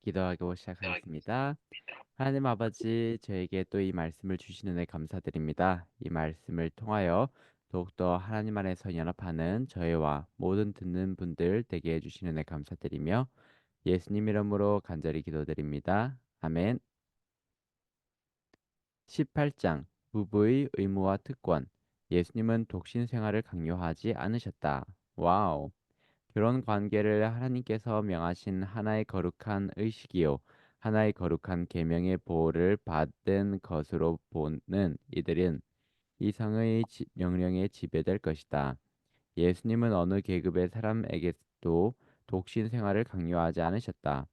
기도하고 시작하겠습니다. 하나님 아버지, 저에게 또 이 말씀을 주시는 데 감사드립니다. 이 말씀을 통하여 더욱더 하나님 안에서 연합하는 저희와 모든 듣는 분들 되게 해주시는 데 감사드리며 예수님 이름으로 간절히 기도드립니다. 아멘. 18장 부부의 의무와 특권. 예수님은 독신 생활을 강요하지 않으셨다. 와우. 결혼 관계를 하나님께서 명하신 하나의 거룩한 의식이요 하나의 거룩한 계명의 보호를 받은 것으로 보는 이들은 이성의 명령에 지배될 것이다. 예수님은 어느 계급의 사람에게도 독신 생활을 강요하지 않으셨다.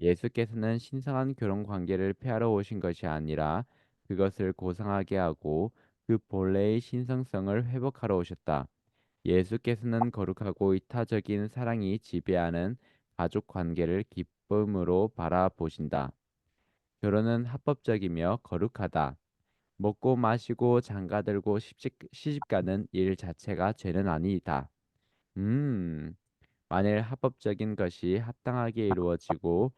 예수께서는 신성한 결혼 관계를 폐하러 오신 것이 아니라 그것을 고상하게 하고 그 본래의 신성성을 회복하러 오셨다. 예수께서는 거룩하고 이타적인 사랑이 지배하는 가족 관계를 기쁨으로 바라보신다. 결혼은 합법적이며 거룩하다. 먹고 마시고 장가들고 시집가는 일 자체가 죄는 아니다. 음, 만일 합법적인 것이 합당하게 이루어지고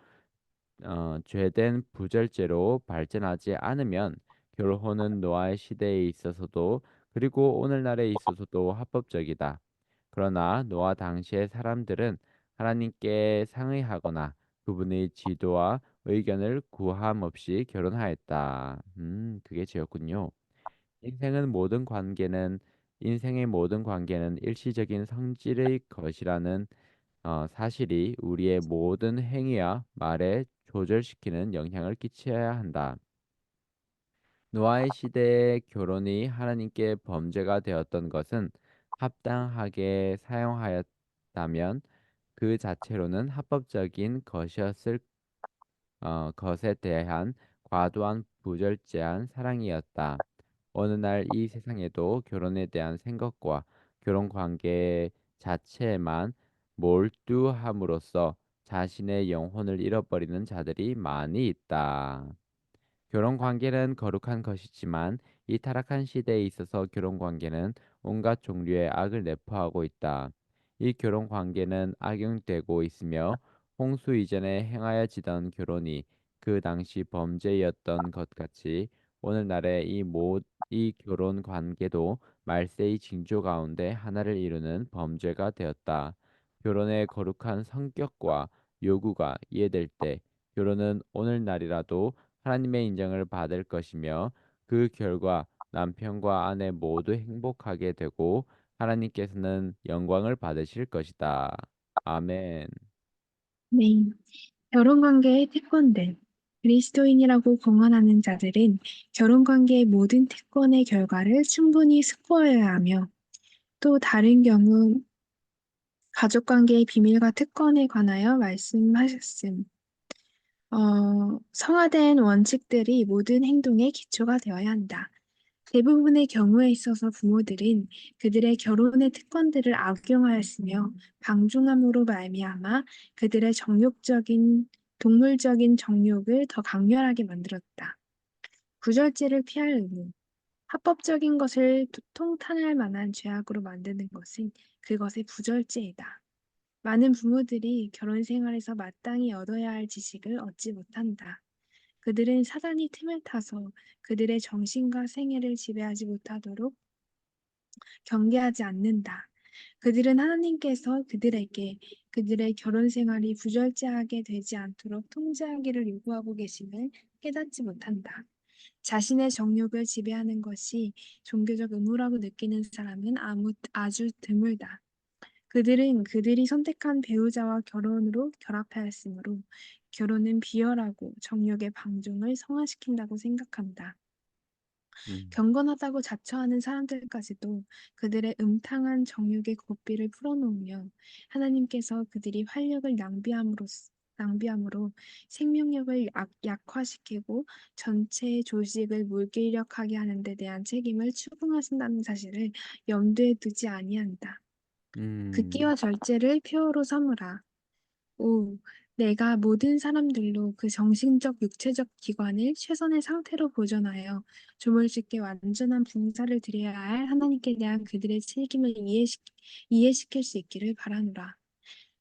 죄된 부절제로 발전하지 않으면 결혼은 노아의 시대에 있어서도 그리고 오늘날에 있어서도 합법적이다. 그러나 노아 당시의 사람들은 하나님께 상의하거나 그분의 지도와 의견을 구함 없이 결혼하였다. 그게 죄였군요. 인생은 모든 관계는 인생의 모든 관계는 일시적인 성질의 것이라는 사실이 우리의 모든 행위와 말에 조절시키는 영향을 끼쳐야 한다. 노아의 시대의 결혼이 하나님께 범죄가 되었던 것은 합당하게 사용하였다면 그 자체로는 합법적인 것에 대한 과도한 부절제한 사랑이었다. 어느 날 이 세상에도 결혼에 대한 생각과 결혼 관계 자체에만 몰두함으로써 자신의 영혼을 잃어버리는 자들이 많이 있다. 결혼 관계는 거룩한 것이지만 이 타락한 시대에 있어서 결혼 관계는 온갖 종류의 악을 내포하고 있다. 이 결혼 관계는 악용되고 있으며 홍수 이전에 행하여지던 결혼이 그 당시 범죄였던 것 같이 오늘날의 이 결혼 관계도 말세의 징조 가운데 하나를 이루는 범죄가 되었다. 결혼의 거룩한 성격과 요구가 이해될 때 결혼은 오늘날이라도 하나님의 인정을 받을 것이며 그 결과 남편과 아내 모두 행복하게 되고 하나님께서는 영광을 받으실 것이다. 아멘. 네. 결혼관계의 특권들. 그리스도인이라고 공언하는 자들은 결혼관계의 모든 특권의 결과를 충분히 스포해야 하며 또 다른 경우 가족관계의 비밀과 특권에 관하여 말씀하셨음. 성화된 원칙들이 모든 행동의 기초가 되어야 한다. 대부분의 경우에 있어서 부모들은 그들의 결혼의 특권들을 악용하였으며 방종함으로 말미암아 그들의 동물적인 정욕을 더 강렬하게 만들었다. 구절제를 피할 의무, 합법적인 것을 통탄할 만한 죄악으로 만드는 것은 그것의 부절제이다. 많은 부모들이 결혼 생활에서 마땅히 얻어야 할 지식을 얻지 못한다. 그들은 사단이 틈을 타서 그들의 정신과 생애를 지배하지 못하도록 경계하지 않는다. 그들은 하나님께서 그들에게 그들의 결혼 생활이 부절제하게 되지 않도록 통제하기를 요구하고 계심을 깨닫지 못한다. 자신의 정욕을 지배하는 것이 종교적 의무라고 느끼는 사람은 아주 드물다. 그들은 그들이 선택한 배우자와 결혼으로 결합하였으므로 결혼은 비열하고 정욕의 방종을 성화시킨다고 생각한다. 음, 경건하다고 자처하는 사람들까지도 그들의 음탕한 정욕의 고삐를 풀어놓으며 하나님께서 그들이 활력을 낭비함으로 생명력을 약화시키고 전체 조직을 무기력하게 하는 데 대한 책임을 추궁하신다는 사실을 염두에 두지 아니한다. 음, 극기와 절제를 표어로 삼으라. 오, 내가 모든 사람들로 그 정신적, 육체적 기관을 최선의 상태로 보존하여 조물주께 완전한 봉사를 드려야 할 하나님께 대한 그들의 책임을 이해시킬 수 있기를 바라노라.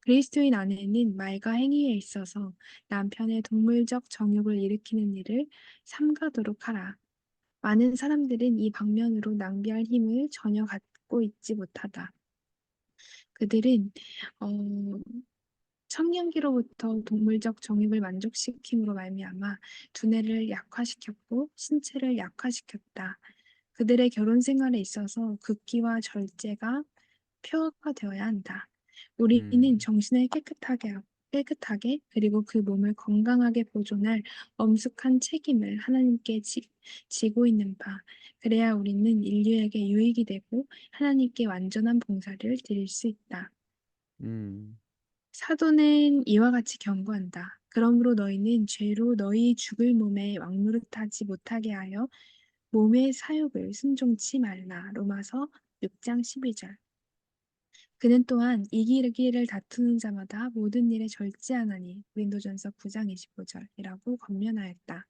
그리스도인 아내는 말과 행위에 있어서 남편의 동물적 정욕을 일으키는 일을 삼가도록 하라. 많은 사람들은 이 방면으로 낭비할 힘을 전혀 갖고 있지 못하다. 그들은 어, 청년기로부터 동물적 정욕을 만족시킴으로 말미암아 두뇌를 약화시켰고 신체를 약화시켰다. 그들의 결혼 생활에 있어서 극기와 절제가 표학화되어야 한다. 우리는 음, 정신을 깨끗하게 그리고 그 몸을 건강하게 보존할 엄숙한 책임을 하나님께 지고 있는 바, 그래야 우리는 인류에게 유익이 되고 하나님께 완전한 봉사를 드릴 수 있다. 음, 사도는 이와 같이 경고한다. 그러므로 너희는 죄로 너희 죽을 몸에 왕노릇하지 못하게 하여 몸의 사욕을 순종치 말라. 로마서 6장 12절. 그는 또한 이기를 다투는 자마다 모든 일에 절제하나니 고린도전서 9장 25절이라고 권면하였다.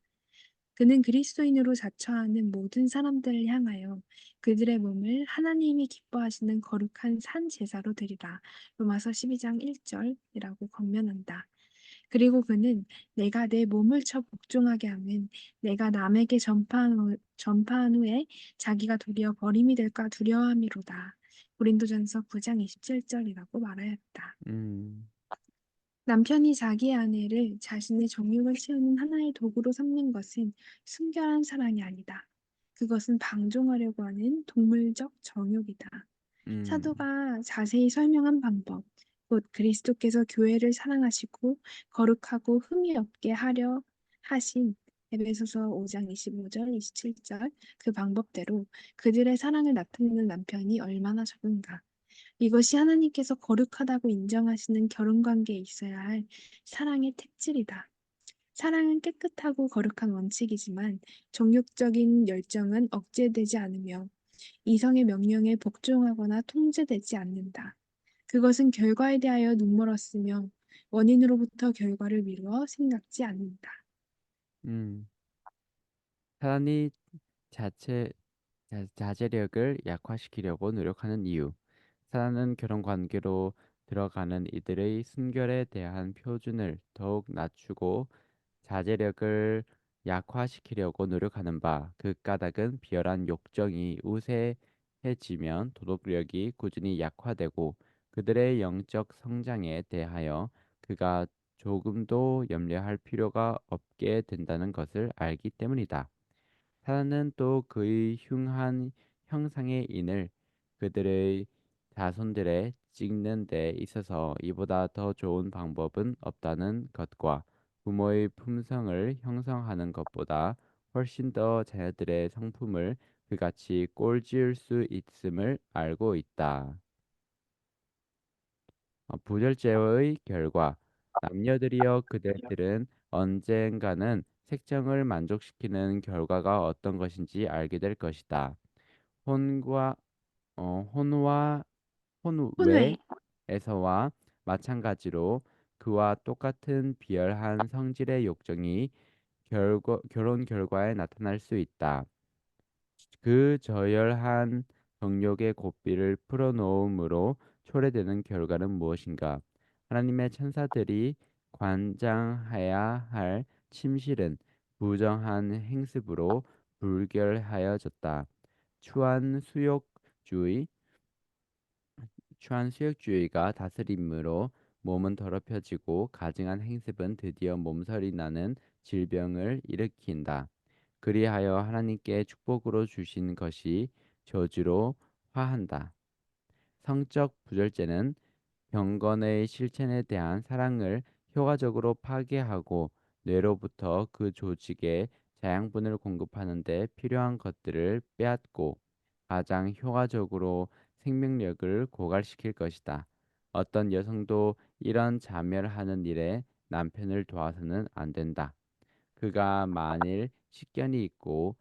그는 그리스도인으로 자처하는 모든 사람들을 향하여 그들의 몸을 하나님이 기뻐하시는 거룩한 산 제사로 드리라. 로마서 12장 1절이라고 권면한다. 그리고 그는 내가 내 몸을 쳐 복종하게 하면 내가 남에게 전파한 후에 자기가 도리어 버림이 될까 두려워함이로다. 고린도전서 9장 27절이라고 말하였다. 음, 남편이 자기 아내를 자신의 정욕을 채우는 하나의 도구로 삼는 것은 순결한 사랑이 아니다. 그것은 방종하려고 하는 동물적 정욕이다. 음, 사도가 자세히 설명한 방법, 곧 그리스도께서 교회를 사랑하시고 거룩하고 흠이 없게 하려 하신 에베소서 5장 25절, 27절 그 방법대로 그들의 사랑을 나타내는 남편이 얼마나 적은가. 이것이 하나님께서 거룩하다고 인정하시는 결혼 관계에 있어야 할 사랑의 특질이다. 사랑은 깨끗하고 거룩한 원칙이지만 정욕적인 열정은 억제되지 않으며 이성의 명령에 복종하거나 통제되지 않는다. 그것은 결과에 대하여 눈멀었으며 원인으로부터 결과를 미루어 생각지 않는다. 음. 사단이 자체 자제력을 약화시키려고 노력하는 이유. 사단은 결혼 관계로 들어가는 이들의 순결에 대한 표준을 더욱 낮추고 자제력을 약화시키려고 노력하는 바, 그 까닭은 비열한 욕정이 우세해지면 도덕력이 꾸준히 약화되고 그들의 영적 성장에 대하여 그가 조금도 염려할 필요가 없게 된다는 것을 알기 때문이다. 사단은 또 그의 흉한 형상의 인을 그들의 자손들에 찍는 데 있어서 이보다 더 좋은 방법은 없다는 것과 부모의 품성을 형성하는 것보다 훨씬 더 자녀들의 성품을 그같이 꼴지을 수 있음을 알고 있다. 부절제의 결과 남녀들이여 그대들은 언젠가는 색정을 만족시키는 결과가 어떤 것인지 알게 될 것이다. 혼과 혼과 혼외. 혼외에서와 마찬가지로 그와 똑같은 비열한 성질의 욕정이 결혼 결과에 나타날 수 있다. 그 저열한 정욕의 고삐를 풀어놓음으로 초래되는 결과는 무엇인가? 하나님의 천사들이 관장해야 할 침실은 부정한 행습으로 불결하여졌다. 추한 수욕주의, 추한 수욕주의가 다스림으로 몸은 더럽혀지고 가증한 행습은 드디어 몸살이 나는 질병을 일으킨다. 그리하여 하나님께 축복으로 주신 것이 저주로 화한다. 성적 부절제는 경건의 실천에 대한 사랑을 효과적으로 파괴하고 뇌로부터 그 조직에 자양분을 공급하는 데 필요한 것들을 빼앗고 가장 효과적으로 생명력을 고갈시킬 것이다. 어떤 여성도 이런 자멸하는 일에 남편을 도와서는 안 된다. 그가 만일 식견이 있고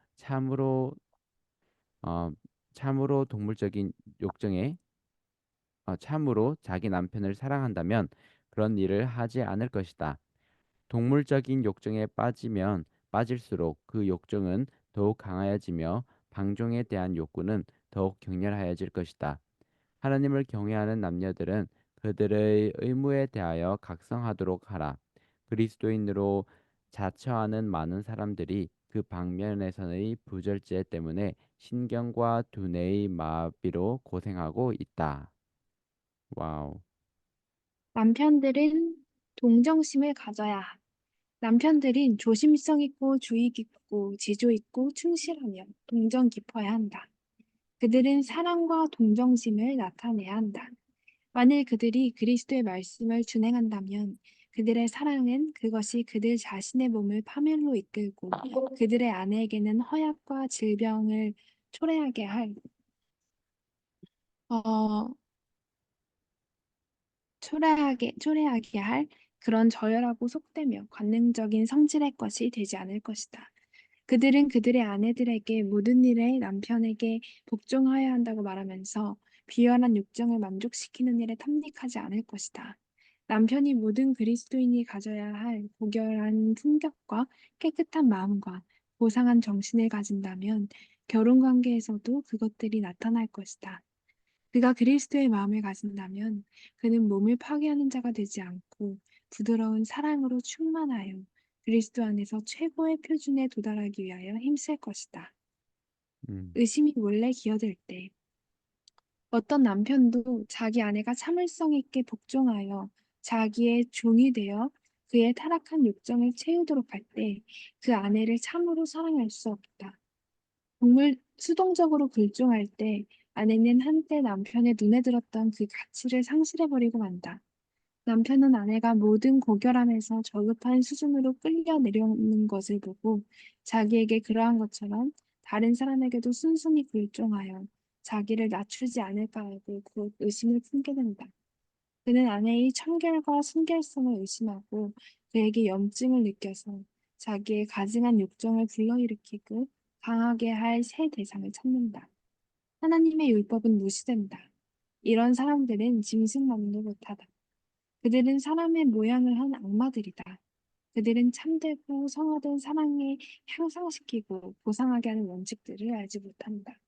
어, 참으로 동물적인 욕정에 참으로 자기 남편을 사랑한다면 그런 일을 하지 않을 것이다. 동물적인 욕정에 빠지면 빠질수록 그 욕정은 더욱 강하여지며 방종에 대한 욕구는 더욱 격렬하여질 것이다. 하나님을 경외하는 남녀들은 그들의 의무에 대하여 각성하도록 하라. 그리스도인으로 자처하는 많은 사람들이 그 방면에서의 부절제 때문에 신경과 두뇌의 마비로 고생하고 있다. 와우. 남편들은 동정심을 가져야 함. 남편들은 조심성 있고 주의 깊고 지조 있고 충실하며 동정 깊어야 한다. 그들은 사랑과 동정심을 나타내야 한다. 만일 그들이 그리스도의 말씀을 준행한다면 그들의 사랑은 그것이 그들 자신의 몸을 파멸로 이끌고 그들의 아내에게는 허약과 질병을 초래하게 할, 어, 초래하게 할 그런 저열하고 속되며 관능적인 성질의 것이 되지 않을 것이다. 그들은 그들의 아내들에게 모든 일에 남편에게 복종하여야 한다고 말하면서 비열한 육정을 만족시키는 일에 탐닉하지 않을 것이다. 남편이 모든 그리스도인이 가져야 할 고결한 품격과 깨끗한 마음과 고상한 정신을 가진다면 결혼 관계에서도 그것들이 나타날 것이다. 그가 그리스도의 마음을 가진다면 그는 몸을 파괴하는 자가 되지 않고 부드러운 사랑으로 충만하여 그리스도 안에서 최고의 표준에 도달하기 위하여 힘쓸 것이다. 음, 의심이 몰래 기어들 때 어떤 남편도 자기 아내가 참을성 있게 복종하여 자기의 종이 되어 그의 타락한 욕정을 채우도록 할 때 그 아내를 참으로 사랑할 수 없다. 수동적으로 불종할 때 아내는 한때 남편의 눈에 들었던 그 가치를 상실해버리고 만다. 남편은 아내가 모든 고결함에서 저급한 수준으로 끌려 내려오는 것을 보고 자기에게 그러한 것처럼 다른 사람에게도 순순히 굴종하여 자기를 낮추지 않을까 하고 곧 의심을 품게 된다. 그는 아내의 청결과 순결성을 의심하고 그에게 염증을 느껴서 자기의 가증한 욕정을 불러일으키고 강하게 할 새 대상을 찾는다. 하나님의 율법은 무시된다. 이런 사람들은 짐승만도 못하다. 그들은 사람의 모양을 한 악마들이다. 그들은 참되고 성화된 사랑에 향상시키고 보상하게 하는 원칙들을 알지 못한다.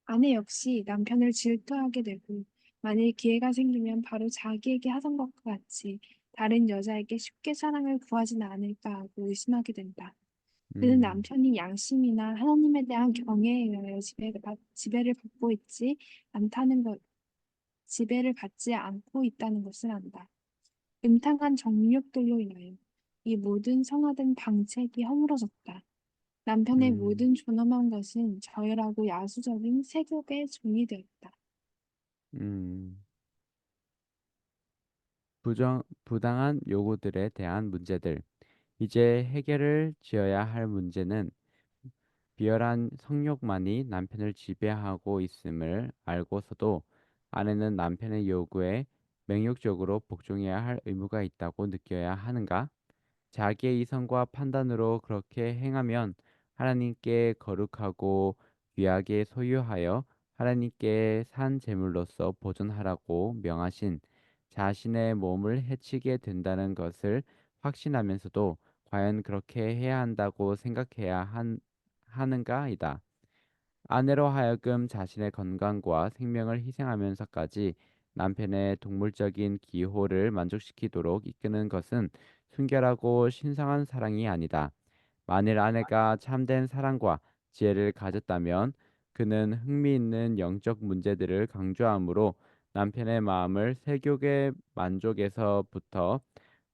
아내 역시 남편을 질투하게 되고 만일 기회가 생기면 바로 자기에게 하던 것과 같이 다른 여자에게 쉽게 사랑을 구하지는 않을까 하고 의심하게 된다. 그는 음, 남편이 양심이나 하나님에 대한 경외에 의하여 지배를 받고 있지 않다는 것, 지배를 받지 않고 있다는 것을 안다. 음탕한 정욕들로 인하여 이 모든 성화된 방책이 허물어졌다. 남편의 음, 모든 존엄한 것은 저열하고 야수적인 세속의 종이 되었다. 음. 부당한 요구들에 대한 문제들. 이제 해결을 지어야 할 문제는 비열한 성욕만이 남편을 지배하고 있음을 알고서도 아내는 남편의 요구에 맹욕적으로 복종해야 할 의무가 있다고 느껴야 하는가? 자기의 이성과 판단으로 그렇게 행하면 하나님께 거룩하고 귀하게 소유하여 하나님께 산 제물로서 보존하라고 명하신 자신의 몸을 해치게 된다는 것을 확신하면서도 과연 그렇게 해야 한다고 하는가이다. 아내로 하여금 자신의 건강과 생명을 희생하면서까지 남편의 동물적인 기호를 만족시키도록 이끄는 것은 순결하고 신성한 사랑이 아니다. 만일 아내가 참된 사랑과 지혜를 가졌다면 그는 흥미있는 영적 문제들을 강조하므로 남편의 마음을 세욕의 만족에서부터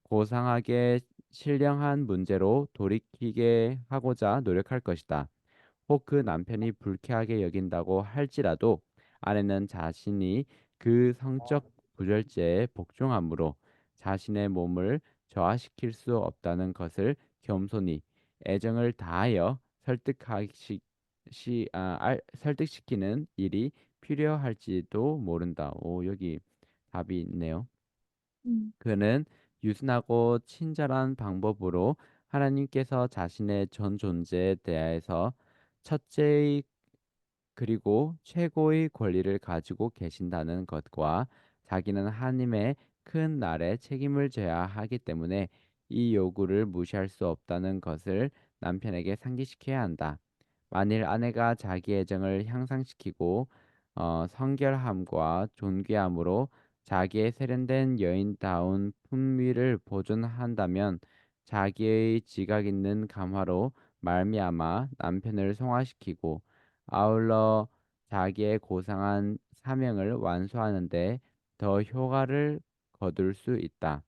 고상하게 신령한 문제로 돌이키게 하고자 노력할 것이다. 혹 그 남편이 불쾌하게 여긴다고 할지라도 아내는 자신이 그 성적 부절제에 복종함으로 자신의 몸을 저하시킬 수 없다는 것을 겸손히 애정을 다하여 설득시키는 일이 필요할지도 모른다. 오, 여기 답이 있네요. 음. 그는 유순하고 친절한 방법으로 하나님께서 자신의 전 존재에 대해서 첫째의 그리고 최고의 권리를 가지고 계신다는 것과 자기는 하나님의 큰 날에 책임을 져야 하기 때문에 이 요구를 무시할 수 없다는 것을 남편에게 상기시켜야 한다. 만일 아내가 자기 애정을 향상시키고 성결함과 존귀함으로 자기의 세련된 여인다운 품위를 보존한다면 자기의 지각 있는 감화로 말미암아 남편을 성화시키고 아울러 자기의 고상한 사명을 완수하는데 더 효과를 거둘 수 있다.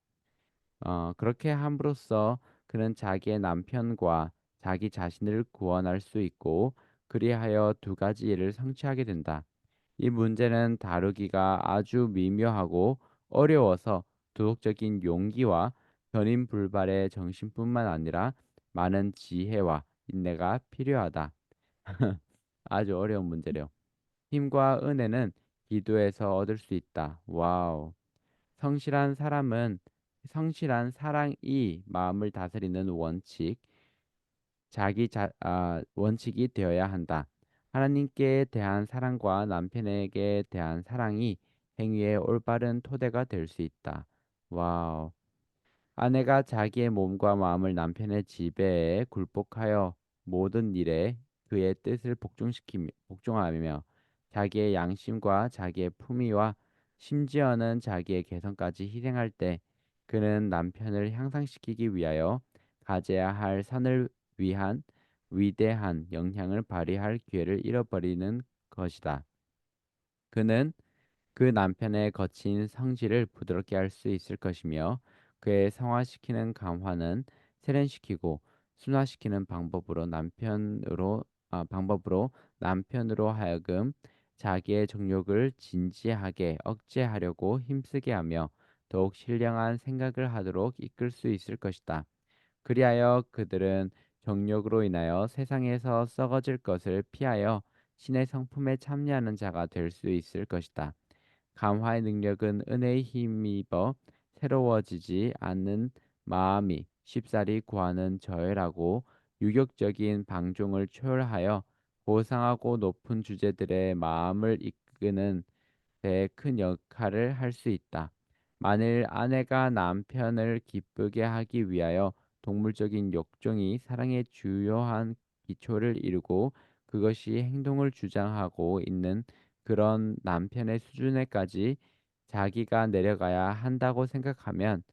그렇게 함으로써 그는 자기의 남편과 자기 자신을 구원할 수 있고 그리하여 두 가지 일을 성취하게 된다. 이 문제는 다루기가 아주 미묘하고 어려워서 도덕적인 용기와 변인불발의 정신뿐만 아니라 많은 지혜와 인내가 필요하다. 아주 어려운 문제래요. 힘과 은혜는 기도에서 얻을 수 있다. 와우. 성실한 사람은 성실한 사랑이 마음을 다스리는 원칙이 되어야 한다. 하나님께 대한 사랑과 남편에게 대한 사랑이 행위의 올바른 토대가 될 수 있다. 와우. 아내가 자기의 몸과 마음을 남편의 지배에 굴복하여 모든 일에 그의 뜻을 복종하며 자기의 양심과 자기의 품위와 심지어는 자기의 개성까지 희생할 때 그는 남편을 향상시키기 위하여 가져야 할 선을 위한 위대한 영향을 발휘할 기회를 잃어버리는 것이다. 그는 그 남편의 거친 성질을 부드럽게 할 수 있을 것이며 그의 성화시키는 감화는 세련시키고 순화시키는 방법으로 남편으로 하여금 자기의 정욕을 진지하게 억제하려고 힘쓰게 하며 더욱 신령한 생각을 하도록 이끌 수 있을 것이다. 그리하여 그들은 정욕으로 인하여 세상에서 썩어질 것을 피하여 신의 성품에 참여하는 자가 될 수 있을 것이다. 감화의 능력은 은혜의 힘입어 새로워지지 않는 마음이 쉽사리 구하는 저열하고 유격적인 방종을 초월하여 고상하고 높은 주제들의 마음을 이끄는 데 큰 역할을 할 수 있다. 만일 아내가 남편을 기쁘게 하기 위하여 동물적인 욕정이 사랑의 주요한 기초를 이루고 그것이 행동을 주장하고 있는 그런 남편의 수준에까지 자기가 내려가야 한다고 생각하면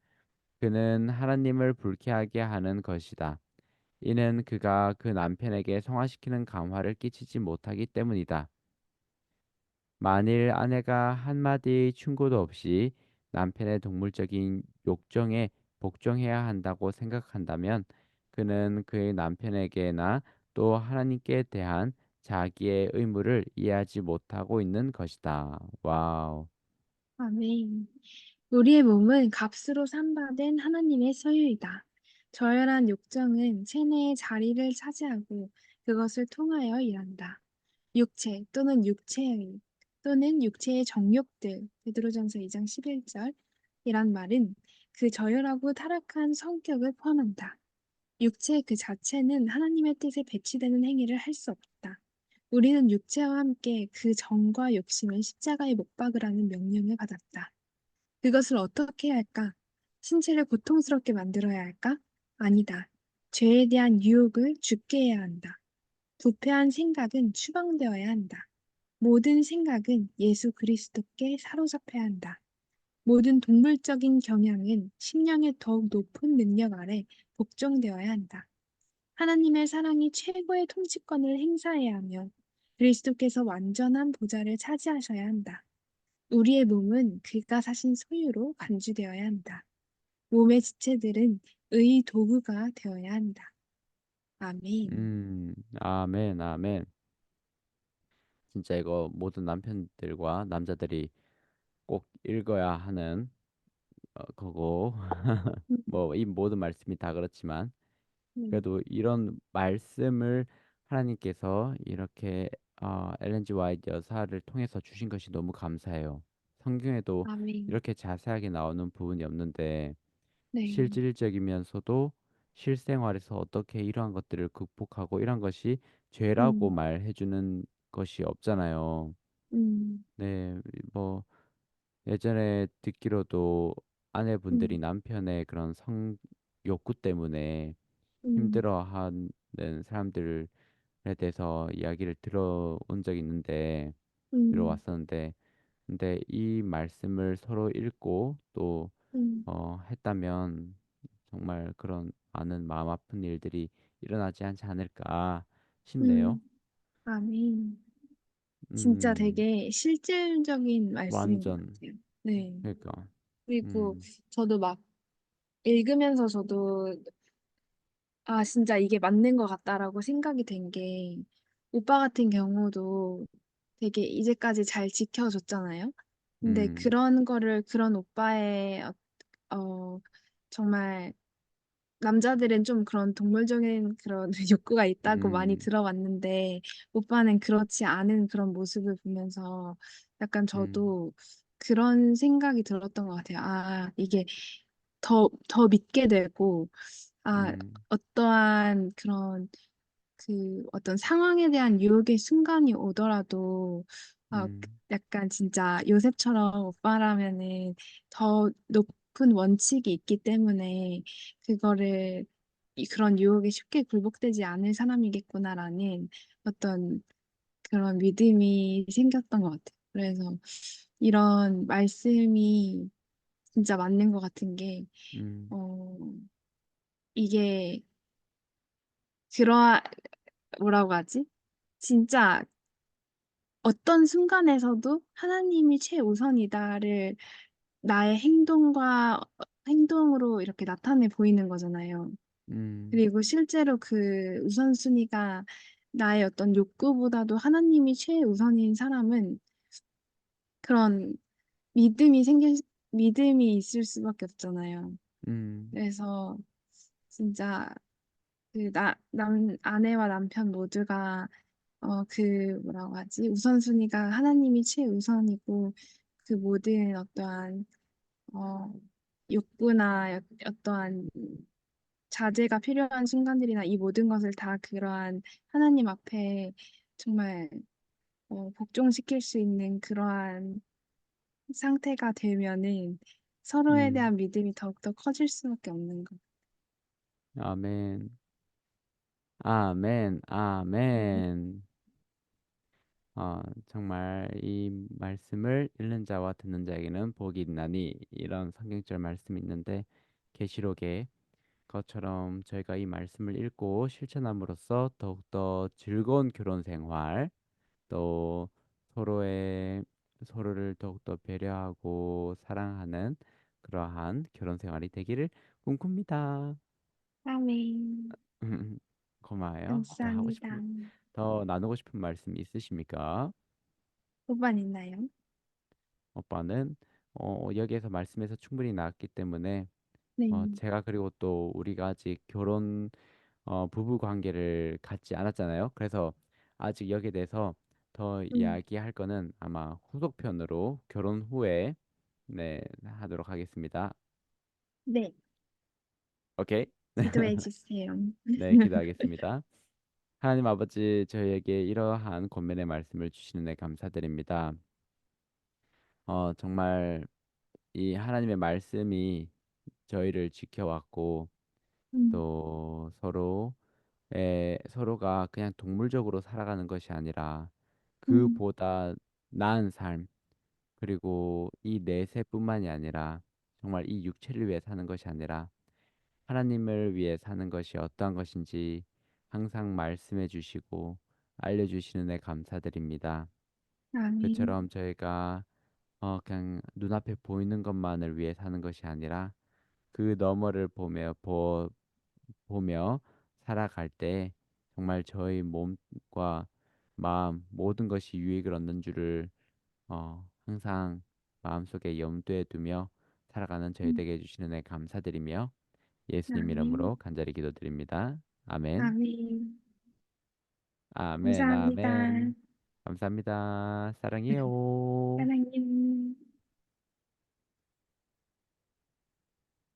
그는 하나님을 불쾌하게 하는 것이다. 이는 그가 그 남편에게 성화시키는 감화를 끼치지 못하기 때문이다. 만일 아내가 한마디 충고도 없이 남편의 동물적인 욕정에 복종해야 한다고 생각한다면 그는 그의 남편에게나 또 하나님께 대한 자기의 의무를 이해하지 못하고 있는 것이다. 와우. 아멘. 우리의 몸은 값으로 산바된 하나님의 소유이다. 저열한 욕정은 체내의 자리를 차지하고 그것을 통하여 일한다. 육체 또는 육체의 또는 육체의 정욕들 베드로전서 2장 11절 이란 말은 그 저열하고 타락한 성격을 포함한다. 육체 그 자체는 하나님의 뜻에 배치되는 행위를 할 수 없다. 우리는 육체와 함께 그 정과 욕심을 십자가에 못 박으라는 명령을 받았다. 그것을 어떻게 해야 할까? 신체를 고통스럽게 만들어야 할까? 아니다. 죄에 대한 유혹을 죽게 해야 한다. 부패한 생각은 추방되어야 한다. 모든 생각은 예수 그리스도께 사로잡혀야 한다. 모든 동물적인 경향은 심령의 더욱 높은 능력 아래 복종되어야 한다. 하나님의 사랑이 최고의 통치권을 행사해야 하며 그리스도께서 완전한 보좌를 차지하셔야 한다. 우리의 몸은 그가 사신 소유로 간주되어야 한다. 몸의 지체들은 의 도구가 되어야 한다. 아멘. 아멘, 아멘. 진짜 이거 모든 남편들과 남자들이 꼭 읽어야 하는 거고 음, 뭐 이 모든 말씀이 다 그렇지만 음, 그래도 이런 말씀을 하나님께서 이렇게 엘렌 G 화이트 여사를 통해서 주신 것이 너무 감사해요. 성경에도 아멘. 이렇게 자세하게 나오는 부분이 없는데 네. 실질적이면서도 실생활에서 어떻게 이러한 것들을 극복하고 이런 것이 죄라고 음, 말해주는 것이 없잖아요. 음, 네, 뭐 예전에 듣기로도 아내분들이 음, 남편의 그런 성 욕구 때문에 음, 힘들어하는 사람들에 대해서 이야기를 들어온 적이 있는데 음, 들어왔었는데 근데 이 말씀을 서로 읽고 또 음, 했다면 정말 그런 많은 마음 아픈 일들이 일어나지 않지 않을까 싶네요. 음, 아멘. 진짜 음, 되게 실질적인 말씀인 것 완전 같아요. 네. 그러니까 그리고 음, 저도 막 읽으면서 저도 아, 진짜 이게 맞는 것 같다라고 생각이 된 게, 오빠 같은 경우도 되게 이제까지 잘 지켜줬잖아요. 근데 음, 그런 거를, 그런 오빠의, 어, 정말, 남자들은 좀 그런 동물적인 그런 욕구가 있다고 많이 음, 들어왔는데, 오빠는 그렇지 않은 그런 모습을 보면서 약간 음, 저도 그런 생각이 들었던 것 같아요. 아, 이게 더 믿게 되고, 아, 음, 어떠한 그런 그 어떤 상황에 대한 유혹의 순간이 오더라도 음, 약간 진짜 요셉처럼 오빠라면은 더 높은 원칙이 있기 때문에 그거를 그런 유혹에 쉽게 굴복되지 않을 사람이겠구나라는 어떤 그런 믿음이 생겼던 것 같아요. 그래서 이런 말씀이 진짜 맞는 것 같은 게, 음, 어, 이게 그러 뭐라고 하지? 진짜 어떤 순간에서도 하나님이 최우선이다를 나의 행동으로 이렇게 나타내 보이는 거잖아요. 음, 그리고 실제로 그 우선순위가 나의 어떤 욕구보다도 하나님이 최우선인 사람은 그런 믿음이 생길, 믿음이 있을 수밖에 없잖아요. 음, 그래서 진짜 아내와 남편 모두가 뭐라고 하지? 우선순위가 하나님이 최우선이고 그 모든 어떠한 어, 욕구나 어떠한 자제가 필요한 순간들이나 이 모든 것을 다 그러한 하나님 앞에 정말 복종시킬 수 있는 그러한 상태가 되면은 서로에 음. 대한 믿음이 더욱더 커질 수밖에 없는 것. 아멘, 아멘, 음, 아멘. 정말 이 말씀을 읽는 자와 듣는 자에게는 복이 있나니 이런 성경절 말씀이 있는데 계시록에 것처럼 저희가 이 말씀을 읽고 실천함으로써 더욱더 즐거운 결혼 생활 또 서로의 서로를 더욱더 배려하고 사랑하는 그러한 결혼 생활이 되기를 꿈꿉니다. 아멘. 고마워요. 더 하고 감사합니다. 싶은 더 나누고 싶은 말씀 있으십니까? 오빠 있나요? 오빠는 여기에서 말씀에서 충분히 나왔기 때문에 네. 제가 그리고 또 우리가 아직 결혼 부부 관계를 갖지 않았잖아요. 그래서 아직 여기에 대해서 더 음, 이야기할 거는 아마 후속편으로 결혼 후에 네 하도록 하겠습니다. 네. 오케이? 기도해 주세요. 네, 기도하겠습니다. 하나님 아버지 저희에게 이러한 권면의 말씀을 주시는 데 감사드립니다. 정말 이 하나님의 말씀이 저희를 지켜왔고 음, 또 서로가 그냥 동물적으로 살아가는 것이 아니라 음, 그보다 나은 삶 그리고 이 내세뿐만이 아니라 정말 이 육체를 위해 사는 것이 아니라 하나님을 위해 사는 것이 어떠한 것인지 항상 말씀해 주시고 알려주시는 데 감사드립니다. 아멘. 그처럼 저희가 그냥 눈앞에 보이는 것만을 위해 사는 것이 아니라 그 너머를 보며 살아갈 때 정말 저희 몸과 마음 모든 것이 유익을 얻는 줄을 항상 마음속에 염두에 두며 살아가는 저희 음, 되게 해주시는 애 감사드리며 예수님 아멘. 이름으로 간절히 기도드립니다. 아멘. 아멘. 아멘. 감사합니다. 아멘. 감사합니다. 사랑해요. 사랑님.